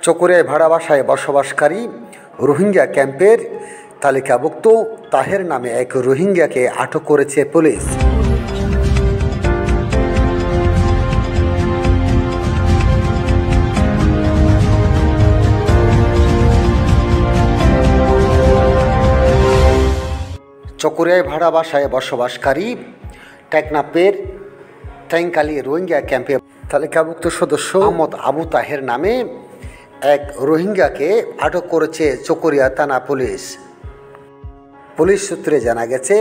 চকরিয়ায় ভাড়া বাসায় বসবাসকারী রোহিঙ্গা ক্যাম্পের তালিকাভুক্ত তাহের নামে এক রোহিঙ্গাকে আটক করেছে পুলিশ। চকরিয়ায় ভাড়া বাসায় বসবাসকারী টেকনাফের ট্যাঙ্কালি রোহিঙ্গা ক্যাম্পে তালিকাভুক্ত সদস্য মোহাম্মদ আবু তাহের নামে এক রোহিঙ্গাকে আটক করেছে চকরিয়া থানা পুলিশ। পুলিশ সূত্রে জানা গেছে,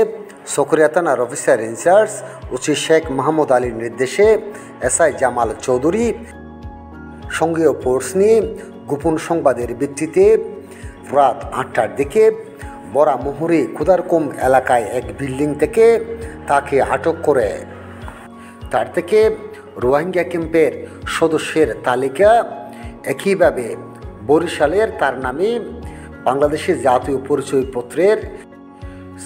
চকরিয়া থানার officer in charge OC Sheikh Mahmud আলীর নির্দেশে এসআই জামাল চৌধুরী সঙ্গীয় ফোর্স নিয়ে গোপন সংবাদের ভিত্তিতে রাত ৮টার দিকে বরামুহুরী খুদারকুম এলাকায় এক বিল্ডিং থেকে তাকে আটক করে তার থেকে রোহিঙ্গা ক্যাম্পের সদস্যের তালিকা, একইভাবে বরিশালের তার নামে বাংলাদেশের জাতীয় পরিচয়পত্রের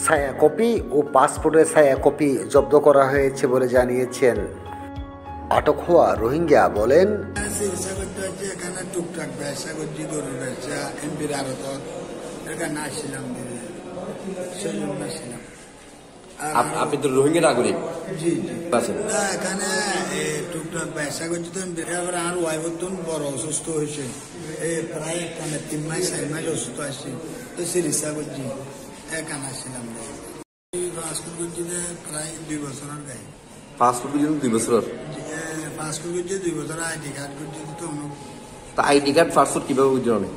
ছায়া কপি ও পাসপোর্টের ছায়া কপি জব্দ করা হয়েছে বলে জানিয়েছেন। আটক হওয়া রোহিঙ্গা বলেন, আপনি তো রোহিঙ্গা নাগরিক? জি জি। এখানে টুকটাক ব্যবসা করছি তো, আর ওয়াইফ বড় অসুস্থ হয়েছে, প্রায় এখানে 3 মাস 4 মাস অসুস্থ আসছে, তো চিকিৎসা করছি, এখানে আসছিলাম। পাসপোর্ট করছি প্রায় 2 বছরের গায়ে। পাসপোর্ট করছি 2 বছর? পাসপোর্ট করছি 2 বছর, আইডি কার্ড করছি তো। আইডি কার্ড পাসপোর্ট কিভাবে বুঝছেন? অনেক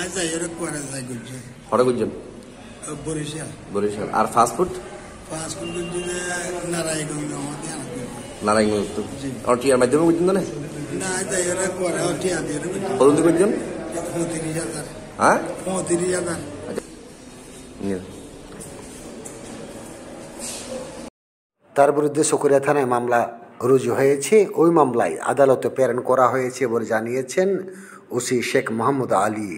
আজ যাই করে যাই করছি। হঠাৎ বুঝছেন? বরিশাল। বরিশাল। আর পাসপোর্ট? পাসপোর্ট করছি নারায়ণগঞ্জ। নারায়ণগঞ্জ। আর টিয়ার মাধ্যমে বুঝছেন না? না, যাই করে টিয়া দিয়ে কত বুঝছেন? 35,000। হ্যাঁ, 35,000। তার বিরুদ্ধে চকরিয়া থানায় মামলা রুজু হয়েছে। ওই মামলায় আদালতে প্রেরণ করা হয়েছে বলে জানিয়েছেন ওসি শেখ মাহমুদ আলী।